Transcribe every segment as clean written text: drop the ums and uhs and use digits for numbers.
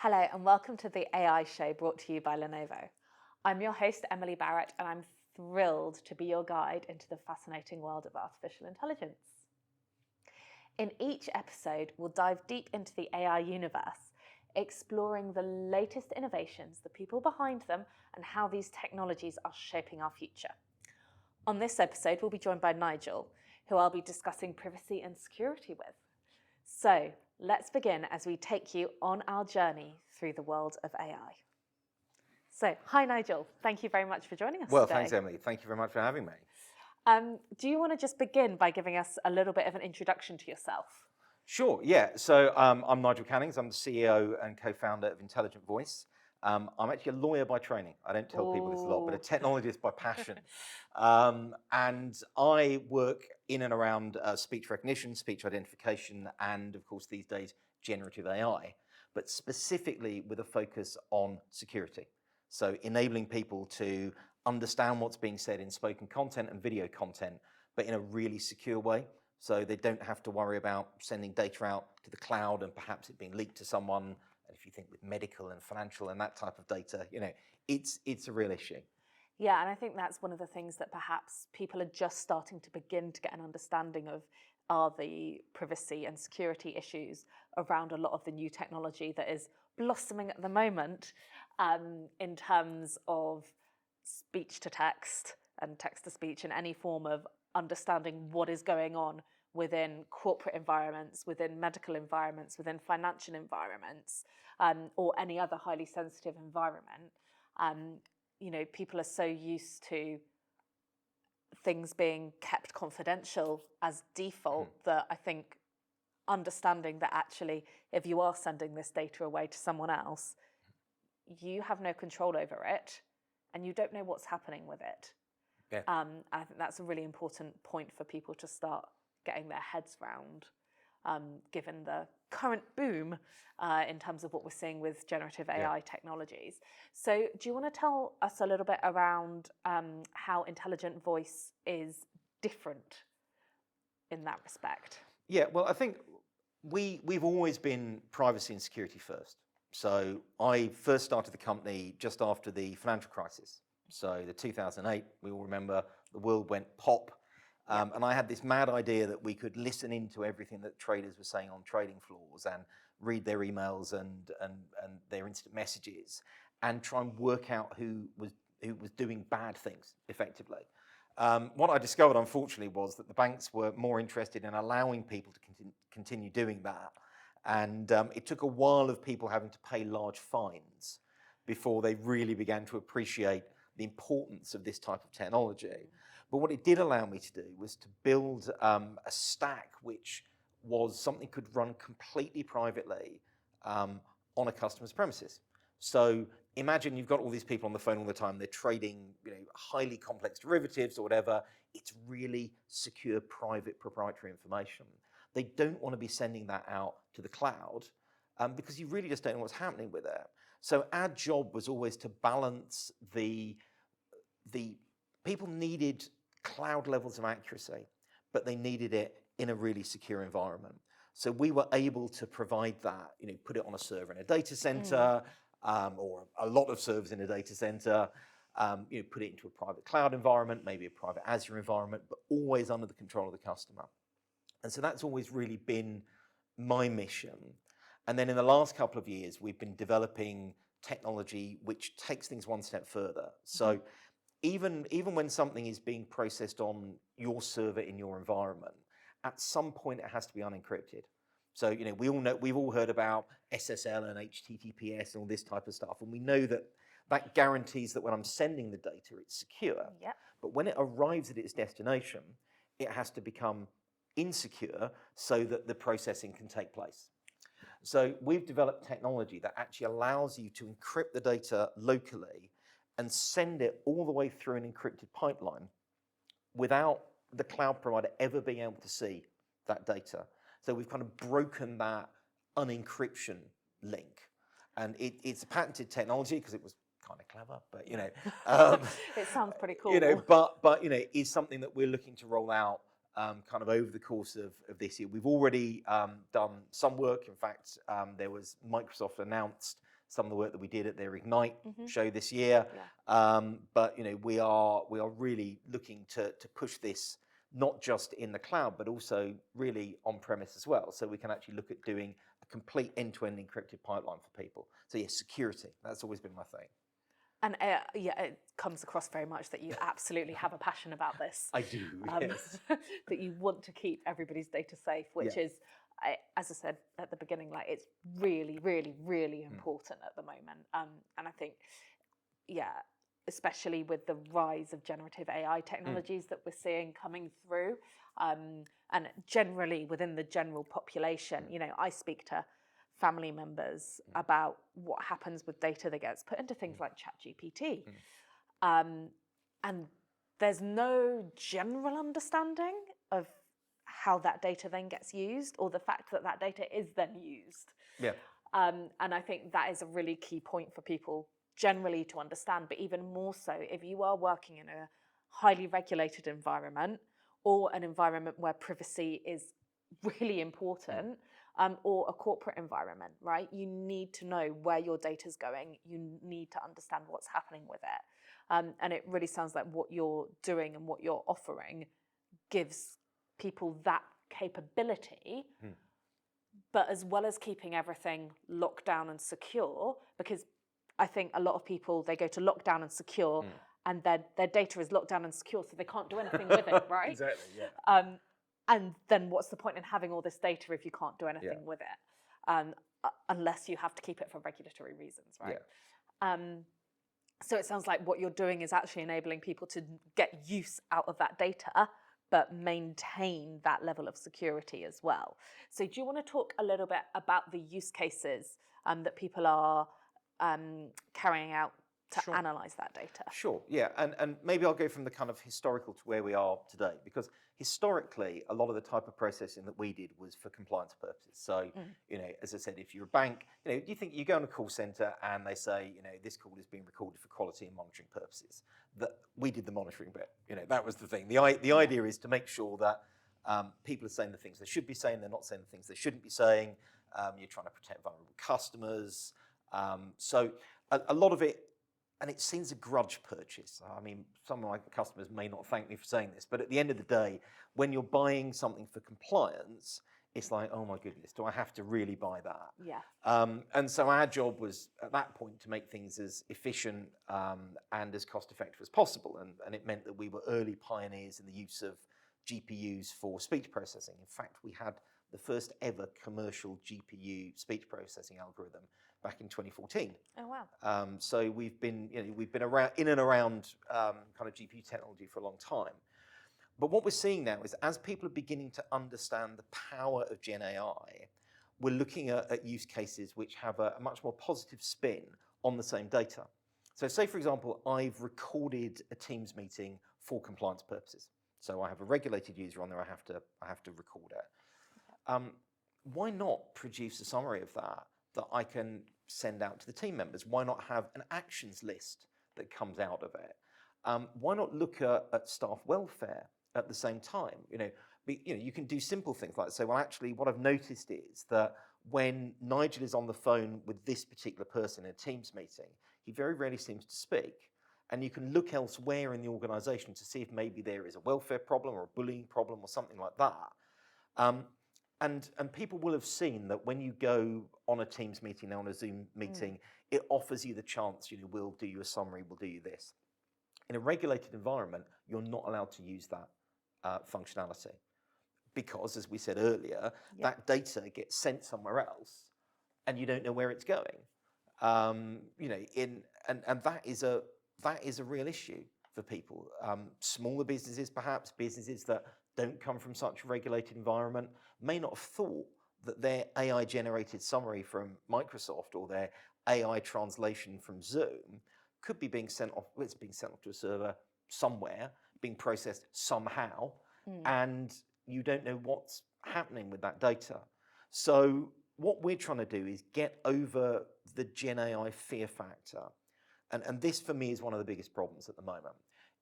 Hello and welcome to the AI show brought to you by Lenovo. I'm your host, Emily Barrett, and I'm thrilled to be your guide into the fascinating world of artificial intelligence. In each episode, we'll dive deep into the AI universe, exploring the latest innovations, the people behind them, and how these technologies are shaping our future. On this episode, we'll be joined by Nigel, who I'll be discussing privacy and security with. So let's begin as we take you on our journey through the world of AI. So, hi Nigel, thank you very much for joining us Well, today. thanks, Emily. Thank you very much for having me. Do you want to just begin by giving us a little bit of an introduction to yourself? Sure, yeah. So I'm Nigel Cannings. I'm the CEO and co-founder of Intelligent Voice. I'm actually a lawyer by training. I don't tell people this a lot, but a technologist by passion. And I work in and around speech recognition, speech identification, and of course these days, generative AI, but specifically with a focus on security. So enabling people to understand what's being said in spoken content and video content, but in a really secure way. So they don't have to worry about sending data out to the cloud and perhaps it being leaked to someone. And if you think with medical and financial and that type of data, it's a real issue. Yeah, and I think that's one of the things that perhaps people are just starting to begin to get an understanding of are the privacy and security issues around a lot of the new technology that is blossoming at the moment in terms of speech to text and text to speech and any form of understanding what is going on within corporate environments, within medical environments, within financial environments, or any other highly sensitive environment. People are so used to things being kept confidential as default that I think understanding that actually if you are sending this data away to someone else, you have no control over it and you don't know what's happening with it. Yeah. I think that's a really important point for people to start getting their heads around, given the current boom in terms of what we're seeing with generative AI technologies. So do you want to tell us a little bit around how Intelligent Voice is different in that respect? Yeah, well, I think we've always been privacy and security first. So I first started the company just after the financial crisis. So the 2008, we all remember, the world went pop. And I had this mad idea that we could listen into everything that traders were saying on trading floors and read their emails and their instant messages and try and work out who was doing bad things effectively. What I discovered, unfortunately, was that the banks were more interested in allowing people to continue doing that. And it took a while of people having to pay large fines before they really began to appreciate the importance of this type of technology. But what it did allow me to do was to build a stack which was something could run completely privately on a customer's premises. So imagine you've got all these people on the phone all the time, they're trading highly complex derivatives or whatever. It's really secure, private, proprietary information. They don't want to be sending that out to the cloud because you really just don't know what's happening with it. So our job was always to balance the people needed cloud levels of accuracy, but they needed it in a really secure environment. So we were able to provide that, put it on a server in a data center, or a lot of servers in a data center, put it into a private cloud environment, maybe a private Azure environment, but always under the control of the customer. And so that's always really been my mission. And then in the last couple of years, we've been developing technology which takes things one step further. So even when something is being processed on your server in your environment, at some point it has to be unencrypted. So we've all heard about SSL and HTTPS and all this type of stuff, and we know that guarantees that when I'm sending the data, it's secure. Yep. But when it arrives at its destination, it has to become insecure so that the processing can take place. So we've developed technology that actually allows you to encrypt the data locally and send it all the way through an encrypted pipeline without the cloud provider ever being able to see that data. So we've kind of broken that unencryption link. And it's a patented technology because it was kind of clever, but it sounds pretty cool. But is something that we're looking to roll out kind of over the course of this year. We've already done some work. In fact, there was Microsoft announced some of the work that we did at their Ignite Mhm. show this year. Yeah. But we are really looking to push this not just in the cloud, but also really on premise as well. So we can actually look at doing a complete end-to-end encrypted pipeline for people. So yes, security, that's always been my thing. And yeah, it comes across very much that you absolutely have a passion about this. I do, yes. That you want to keep everybody's data safe, which Yeah. is, as I said at the beginning, like it's really, really, really important at the moment. And I think, yeah, especially with the rise of generative AI technologies that we're seeing coming through, and generally within the general population, I speak to family members about what happens with data that gets put into things like ChatGPT. And there's no general understanding of how that data then gets used, or the fact that that data is then used. Yeah. And I think that is a really key point for people generally to understand, but even more so if you are working in a highly regulated environment, or an environment where privacy is really important, or a corporate environment, right? You need to know where your data's going. You need to understand what's happening with it. And it really sounds like what you're doing and what you're offering gives people that capability, but as well as keeping everything locked down and secure, because I think a lot of people, they go to lock down and secure, and their data is locked down and secure, so they can't do anything with it, right? Exactly, yeah. And then what's the point in having all this data if you can't do anything with it, unless you have to keep it for regulatory reasons, right? Yeah. So it sounds like what you're doing is actually enabling people to get use out of that data, but maintain that level of security as well. So do you want to talk a little bit about the use cases that people are carrying out to analyze that data? Sure, yeah, and maybe I'll go from the kind of historical to where we are today, because historically, a lot of the type of processing that we did was for compliance purposes. So, as I said, if you're a bank, do you think you go on a call center and they say, this call is being recorded for quality and monitoring purposes? That we did the monitoring bit. That was the thing. The idea is to make sure that people are saying the things they should be saying, they're not saying the things they shouldn't be saying. You're trying to protect vulnerable customers. So a lot of it. And it seems a grudge purchase. I mean, some of my customers may not thank me for saying this, but at the end of the day, when you're buying something for compliance, it's like, oh my goodness, do I have to really buy that? Yeah. And so our job was at that point to make things as efficient and as cost effective as possible. And it meant that we were early pioneers in the use of GPUs for speech processing. In fact, we had the first ever commercial GPU speech processing algorithm back in 2014. Oh wow! So we've been around in and around kind of GPU technology for a long time. But what we're seeing now is as people are beginning to understand the power of Gen AI, we're looking at use cases which have a much more positive spin on the same data. So say, for example, I've recorded a Teams meeting for compliance purposes. So I have a regulated user on there. I have to record it. Why not produce a summary of that I can send out to the team members? Why not have an actions list that comes out of it? Why not look at staff welfare at the same time? You can do simple things like say, well, actually, what I've noticed is that when Nigel is on the phone with this particular person in a Teams meeting, he very rarely seems to speak. And you can look elsewhere in the organisation to see if maybe there is a welfare problem or a bullying problem or something like that. And people will have seen that when you go on a Teams meeting, now on a Zoom meeting, it offers you the chance, we'll do you a summary, we'll do you this. In a regulated environment, you're not allowed to use that functionality because, as we said earlier, that data gets sent somewhere else and you don't know where it's going. And that is a real issue for people. Smaller businesses, perhaps, businesses that don't come from such a regulated environment, may not have thought that their AI-generated summary from Microsoft or their AI translation from Zoom could be being sent off. Well, it's being sent off to a server somewhere, being processed somehow, and you don't know what's happening with that data. So what we're trying to do is get over the Gen AI fear factor. And this, for me, is one of the biggest problems at the moment.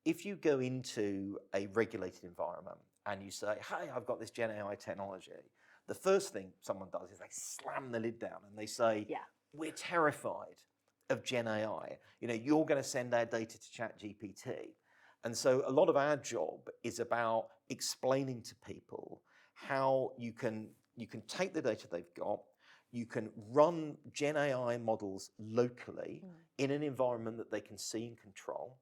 If you go into a regulated environment and you say, hey, I've got this Gen AI technology, the first thing someone does is they slam the lid down and they say, we're terrified of Gen AI. You know, you're going to send our data to ChatGPT. And so a lot of our job is about explaining to people how you can take the data they've got, you can run Gen AI models locally in an environment that they can see and control.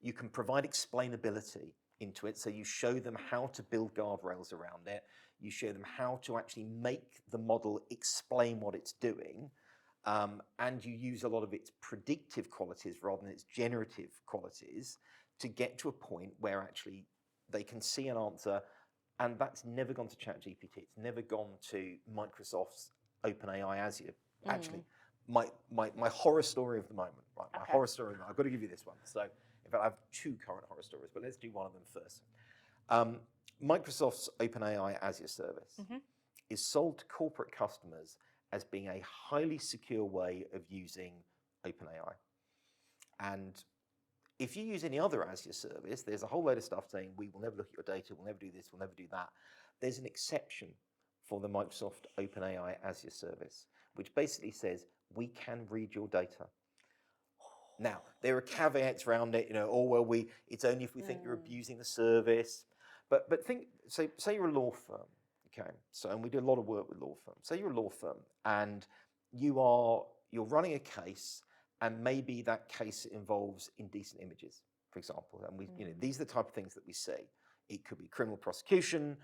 You can provide explainability into it, so you show them how to build guardrails around it. You show them how to actually make the model explain what it's doing, and you use a lot of its predictive qualities rather than its generative qualities to get to a point where actually they can see an answer, and that's never gone to ChatGPT. It's never gone to Microsoft's OpenAI Azure. Actually, my horror story of the moment, right? My horror story. I've got to give you this one. So, in fact, I have two current horror stories, but let's do one of them first. Microsoft's OpenAI Azure service is sold to corporate customers as being a highly secure way of using OpenAI. And if you use any other Azure service, there's a whole load of stuff saying, we will never look at your data, we'll never do this, we'll never do that. There's an exception for the Microsoft OpenAI Azure service, which basically says, we can read your data. Now, there are caveats around it, you know, it's only if we think you're abusing the service. But think, say you're a law firm, okay? So, and we do a lot of work with law firms. Say you're a law firm and you're running a case, and maybe that case involves indecent images, for example. And you know, these are the type of things that we see. It could be criminal prosecution,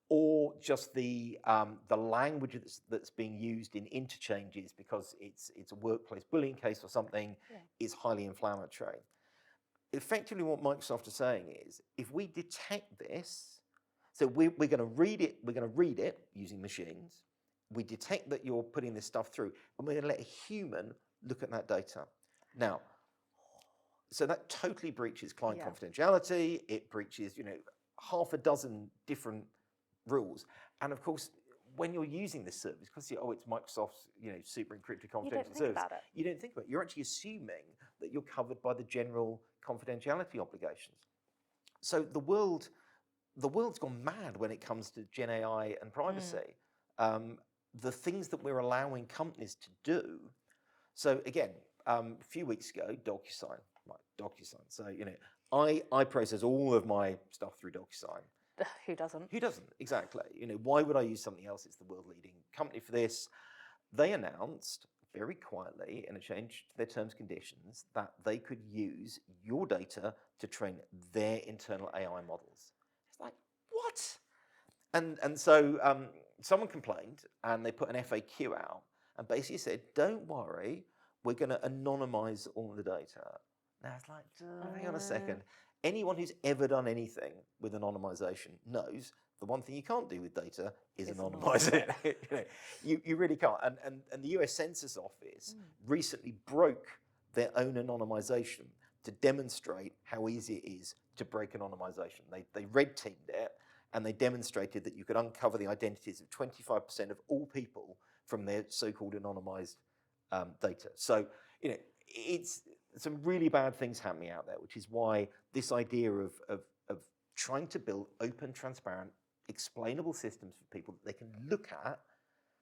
or just the language that's being used in interchanges because it's a workplace bullying case or something is highly inflammatory. Effectively, what Microsoft is saying is, if we detect this, so we're going to read it using machines. We detect that you're putting this stuff through, and we're going to let a human look at that data. Now, so that totally breaches client confidentiality. It breaches, you know, half a dozen different rules. And of course, when you're using this service, because it's Microsoft's, you know, super encrypted confidential service, you don't think about it. You're actually assuming that you're covered by the general confidentiality obligations. So the world's gone mad when it comes to Gen AI and privacy. The things that we're allowing companies to do. So again, a few weeks ago, DocuSign. So, you know, I process all of my stuff through DocuSign. Who doesn't? Who doesn't? Exactly. You know, why would I use something else? It's the world-leading company for this. They announced very quietly in a change to their terms and conditions that they could use your data to train their internal AI models. It's like, what? And so someone complained, and they put an FAQ out and basically said, don't worry, we're going to anonymize all the data. Now it's like, hang on a second. Anyone who's ever done anything with anonymization knows the one thing you can't do with data is anonymize it. You really can't. And the US Census Office recently broke their own anonymization to demonstrate how easy it is to break anonymization. They red teamed it, and they demonstrated that you could uncover the identities of 25% of all people from their so-called anonymized data. So, you know, it's some really bad things happening out there, which is why this idea of trying to build open, transparent, explainable systems for people that they can look at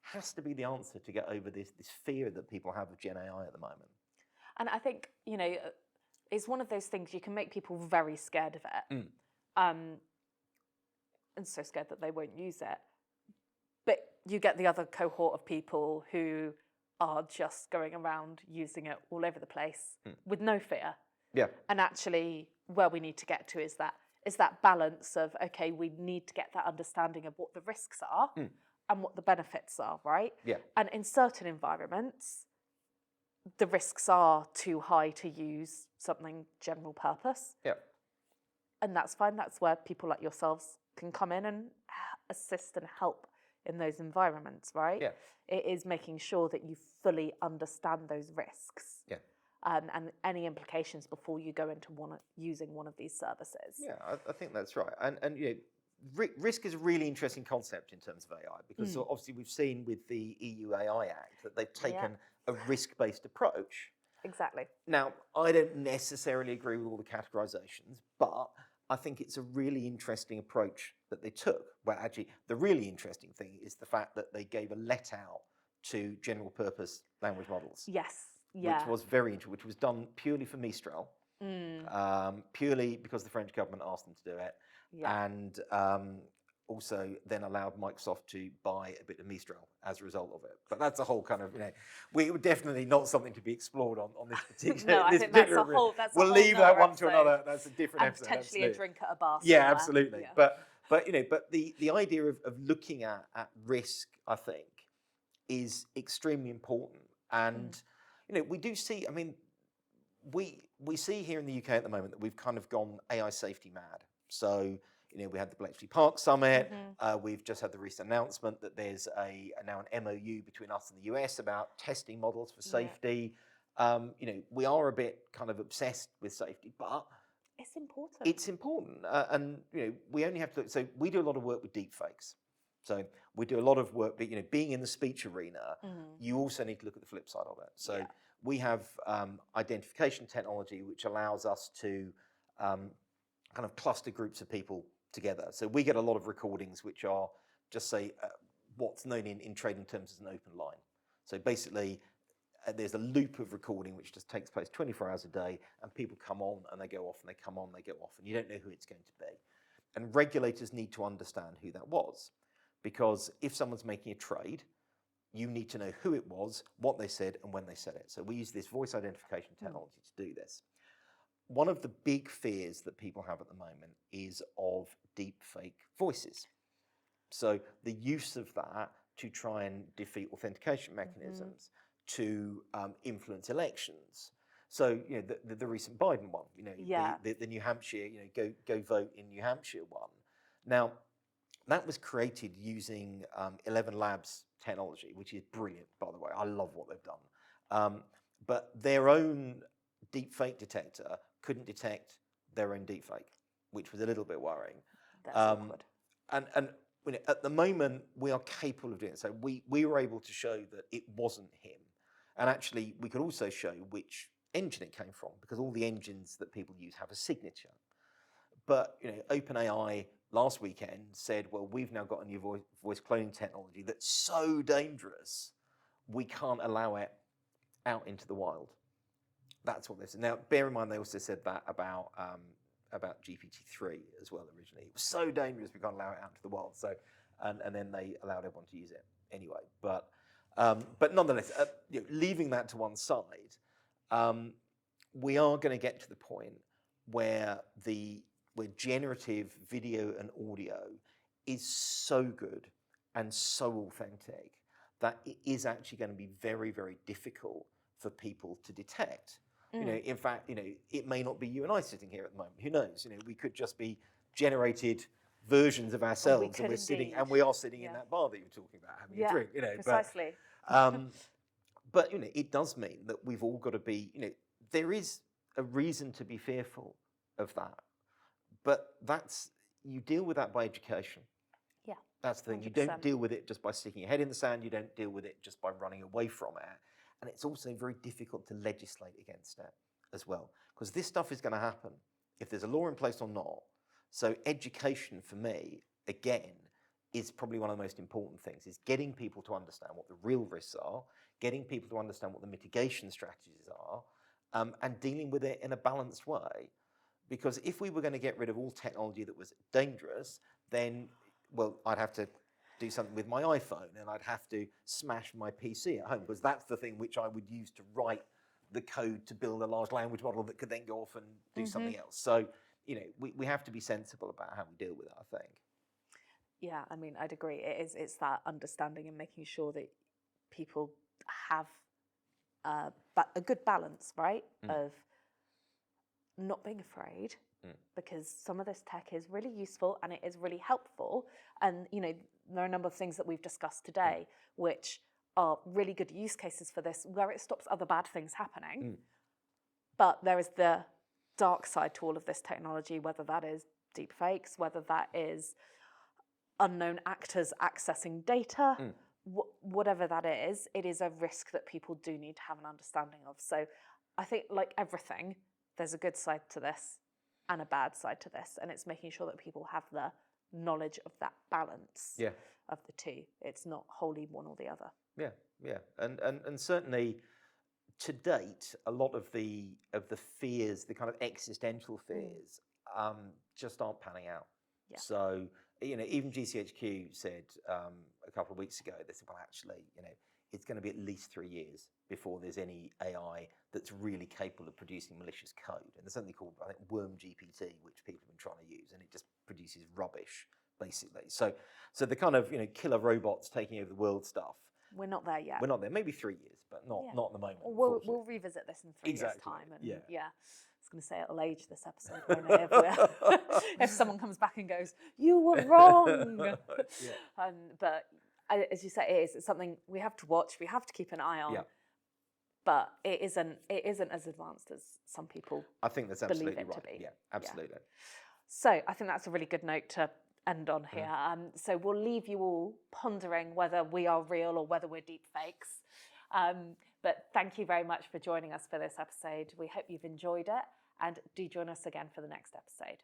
has to be the answer to get over this fear that people have of Gen AI at the moment. And I think, you know, it's one of those things you can make people very scared of it. And so scared that they won't use it. But you get the other cohort of people who are just going around using it all over the place with no fear. Yeah. And actually, where we need to get to is that balance of, okay, we need to get that understanding of what the risks are and what the benefits are, right? Yeah. And in certain environments, the risks are too high to use something general purpose. Yeah. And that's fine. That's where people like yourselves can come in and assist and help in those environments, right? Yeah. It is making sure that you fully understand those risks. Yeah. And any implications before you go into using one of these services. Yeah, I think that's right. And you know, risk is a really interesting concept in terms of AI, because obviously we've seen with the EU AI Act that they've taken a risk-based approach. Exactly. Now, I don't necessarily agree with all the categorizations, but I think it's a really interesting approach that they took. Well, actually, the really interesting thing is the fact that they gave a let out to general purpose language models, Yes. Yeah. which was very interesting, which was done purely for Mistral, purely because the French government asked them to do it, Yeah. and also then allowed Microsoft to buy a bit of Mistral as a result of it. But that's a whole kind of, we were definitely not something to be explored on this particular. No, I think that's a whole. We'll leave that one to another. That's a different and episode. potentially absolutely. a drink at a bar. Yeah, somewhere. absolutely. Yeah. But the idea of looking at risk, I think, is extremely important. And we do see. I mean, we see here in the UK at the moment that we've kind of gone AI safety mad. So we had the Bletchley Park Summit. We've just had the recent announcement that there's now an MOU between us and the US about testing models for safety. We are a bit kind of obsessed with safety, but it's important. It's important, and we only have to. So we do a lot of work with deepfakes. So we do a lot of work, but being in the speech arena, you also need to look at the flip side of it. So we have identification technology which allows us to kind of cluster groups of people together. So we get a lot of recordings which are just say what's known in trading terms as an open line. So basically, there's a loop of recording which just takes place 24 hours a day, and people come on and they go off, and they come on, they go off, and you don't know who it's going to be. And regulators need to understand who that was, because if someone's making a trade, you need to know who it was, what they said, and when they said it. So we use this voice identification technology to do this. One of the big fears that people have at the moment is of deep fake voices. So the use of that to try and defeat authentication mechanisms, to influence elections. So the recent Biden one, the New Hampshire, go vote in New Hampshire one. Now that was created using 11 Labs technology, which is brilliant, by the way. I love what they've done. But their own deepfake detector couldn't detect their own deepfake, which was a little bit worrying. That's awkward. And at the moment, we are capable of doing it. So we were able to show that it wasn't him. And actually, we could also show which engine it came from, because all the engines that people use have a signature. But OpenAI last weekend said, well, we've now got a new voice cloning technology that's so dangerous, we can't allow it out into the wild. That's what they said. Now, bear in mind, they also said that about GPT-3 as well originally. It was so dangerous, we can't allow it out into the wild. So, and then they allowed everyone to use it anyway. But nonetheless, leaving that to one side, we are going to get to the point where generative video and audio is so good and so authentic that it is actually going to be very, very difficult for people to detect. In fact, it may not be you and I sitting here at the moment. Who knows? We could just be generated versions of ourselves, and we are sitting in that bar that you were talking about having a drink. Precisely. But it does mean that we've all got to be. There is a reason to be fearful of that, but you deal with that by education. Yeah, that's the thing. 100%. You don't deal with it just by sticking your head in the sand. You don't deal with it just by running away from it. And it's also very difficult to legislate against it as well, because this stuff is going to happen if there's a law in place or not. So education for me, again, is probably one of the most important things, is getting people to understand what the real risks are, getting people to understand what the mitigation strategies are, and dealing with it in a balanced way. Because if we were going to get rid of all technology that was dangerous, then, well, I'd have to do something with my iPhone, and I'd have to smash my PC at home, because that's the thing which I would use to write the code to build a large language model that could then go off and do something else. So, we have to be sensible about how we deal with it, I think. Yeah, I mean, I'd agree. It's that understanding and making sure that people have a good balance, right? Of not being afraid, because some of this tech is really useful and it is really helpful. And, there are a number of things that we've discussed today which are really good use cases for this, where it stops other bad things happening. But there is the dark side to all of this technology, whether that is deepfakes, whether that is unknown actors accessing data, whatever that is, it is a risk that people do need to have an understanding of. So I think, like everything, there's a good side to this and a bad side to this, and it's making sure that people have the knowledge of that balance of the two. It's not wholly one or the other. Yeah, yeah, and certainly to date, a lot of the fears, the kind of existential fears, just aren't panning out. Yeah. So even GCHQ said a couple of weeks ago, they said, well, actually, it's going to be at least 3 years before there's any AI that's really capable of producing malicious code. And there's something called, I think, Worm GPT, which people have been trying to use, and it just produces rubbish, basically. So the kind of killer robots taking over the world stuff. We're not there yet. We're not there. Maybe 3 years, but not at the moment. We'll revisit this in 3 years' time. And yeah. I was going to say it'll age this episode, won't it, if someone comes back and goes, "You were wrong." But as you say, it's something we have to watch. We have to keep an eye on. Yeah. But it isn't as advanced as some people. I think that's absolutely believe it right. to be. Yeah, absolutely. Yeah. So I think that's a really good note to end on here. So we'll leave you all pondering whether we are real or whether we're deep fakes. But thank you very much for joining us for this episode. We hope you've enjoyed it, and do join us again for the next episode.